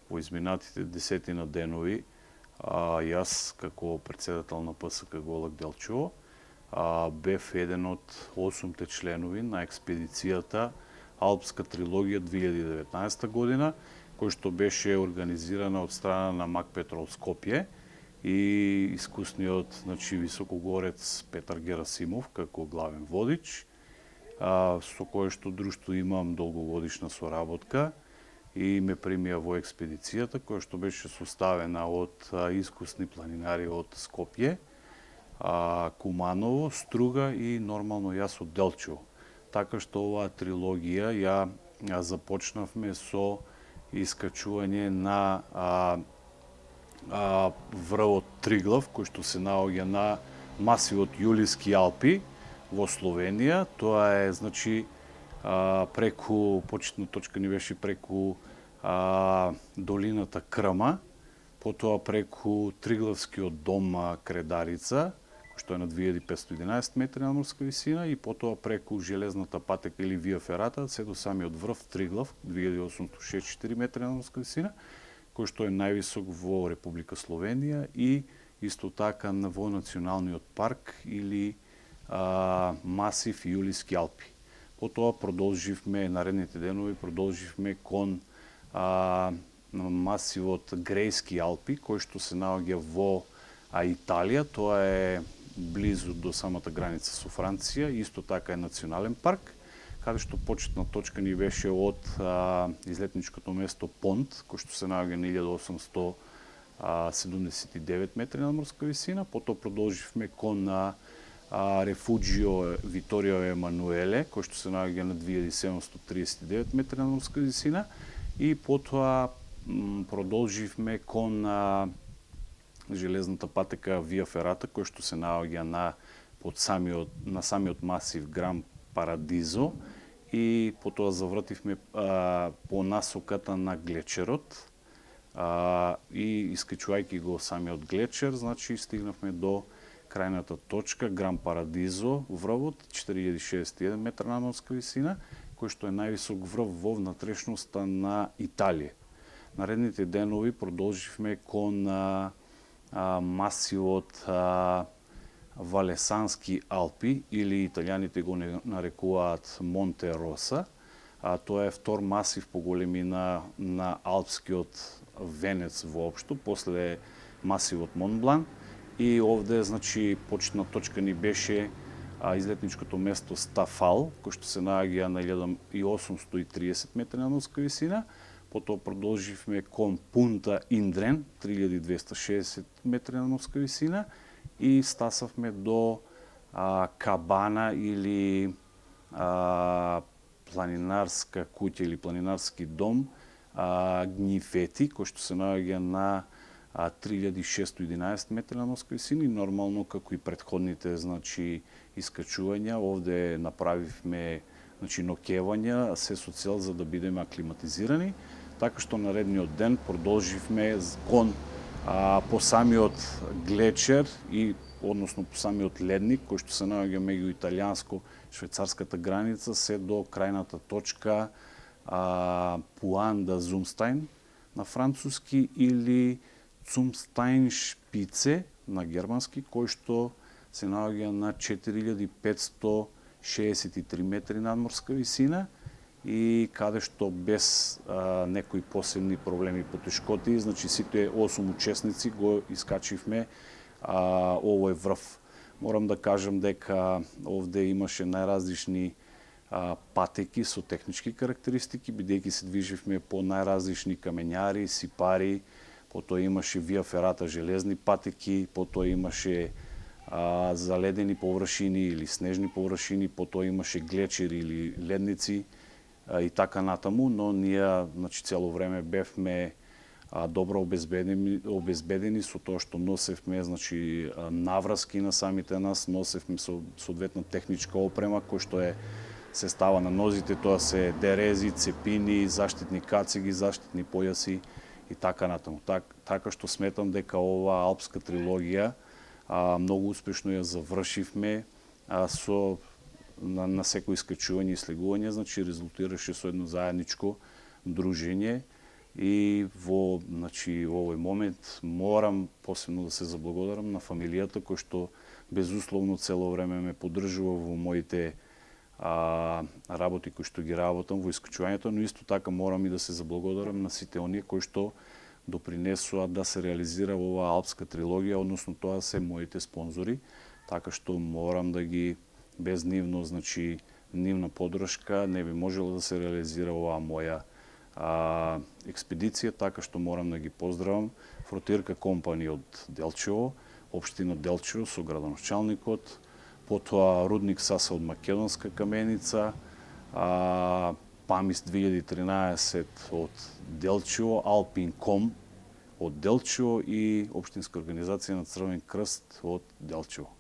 по изминатите десетина денови, и аз како председател на ПСК Голък Делчево, бев еден од 8-те членови на експедицијата Алпска трилогија 2019 година, кој што беше организирана од страна на МАК Петрол Скопје и искусниот високогорец Петар Герасимов како главен водич, со кој што друштво имам долгогодишна соработка и ме примија во експедицијата, која што беше составена од искусни планинари од Скопје, Куманово, Струга и нормално јас од Делчево. Така што оваа трилогија ја започнавме со искачување на врвот Триглав, кој што се наоѓа на масивот Јулиски Алпи во Словенија. Тоа е, преку, почетна точка ни беше преку долината Крма, потоа преку Триглавскиот дом Кредарица, кој што е на 2511 метри надморска висина, и потоа преку железната патека или Вија Ферата, се до самиот врв Триглав, 2864 метри надморска висина, кој што е највисок во Република Словенија и исто така во Националниот парк или масив Јулиски Алпи. Потоа продолживме, наредните денови продолживме кон масивот Грејски Алпи, кој што се наоѓа во Италија. Тоа е близу до самата граница со Франција, исто така е национален парк, каде што почетна точка ни беше од излетничкото место Понт, кој што се наоѓа на 1879 метри надморска висина. Потоа продолживме кон Рефуджио Виторио Емануеле, кој што се наоѓа на 2739 метри надморска висина, и потоа продолживме кон железната патека Вија Ферата, кој што се наоѓа на самиот масив Гран Парадизо, и потоа завртивме по насоката на глечерот, и искачувајќи го самиот глечер, стигнавме до крајната точка Гран Парадизо, врвот 4061 метра надморска висина, кој што е највисок врв во внатрешноста на Италија. Наредните денови продолживме кон масивот Валесански Алпи, или италијаните го нарекуваат Монте Роса. Тоа е втор масив по големина на алпскиот венец воопшто, после масивот Монблан. И овде, почетна точка ни беше излетничкото место Стафал, кој што се наоѓа на 1830 метри надморска висина. Потоа продолживме кон Пунта Индрен, 3260 метри надморска висина, и стасавме до Кабана или планинарска куќа или планинарски дом Гнифети, кој што се наоѓа на 3611 метри надморска висина, и нормално како и претходните искачувања, овде направивме ноќевања, се со цел за да бидеме аклиматизирани. Така што наредниот ден продолживме кон по самиот глечер и односно по самиот ледник, кој што се наоѓа меѓу италијанско-швајцарската граница, се до крајната точка Пуан да Зумстајн на француски или Цумстајн Шпице на германски, кој што се наоѓа на 4563 метри надморска висина, и каде што без некои посебни проблеми и потешкоти, сите 8 учесници го искачивме овој врв. Морам да кажам дека овде имаше најразлични патеки со технички карактеристики, бидејќи се движевме по најразлични камењари, сипари, потоа имаше Вија Ферата железни патеки, потоа имаше заледени површини или снежни површини, потоа имаше глечери или ледници и така натаму, но ние цело време бевме добро обезбедени со тоа што носевме навраски на самите нас, носевме соодветна техничка опрема кој што се става на нозите, тоа се дерези, цепини, заштитни кациги, заштитни појаси и така натаму. Така што сметам дека ова алпска трилогија многу успешно ја завршивме на секој искачување и слегување, резултираше со едно заедничко дружење И во овој момент морам посебно да се заблагодарам на фамилијата кој што безусловно цело време ме поддржува во моите работи кои што ги работам во исклучувањето, но исто така морам и да се заблагодарам на сите оние кои што допринесува да се реализира оваа алпска трилогија, односно тоа се моите спонзори, така што морам да ги без нивно, нивна поддршка не би можело да се реализира оваа моја експедиција, така што морам да ги поздравам Фротирка компани од Делчево, општина Делчево со градоначалникот, потоа Рудник Саса од Македонска каменица, ПАМИС 2013 од Делчево, Алпинком од Делчево и Општинска организација на Црвен крст од Делчево.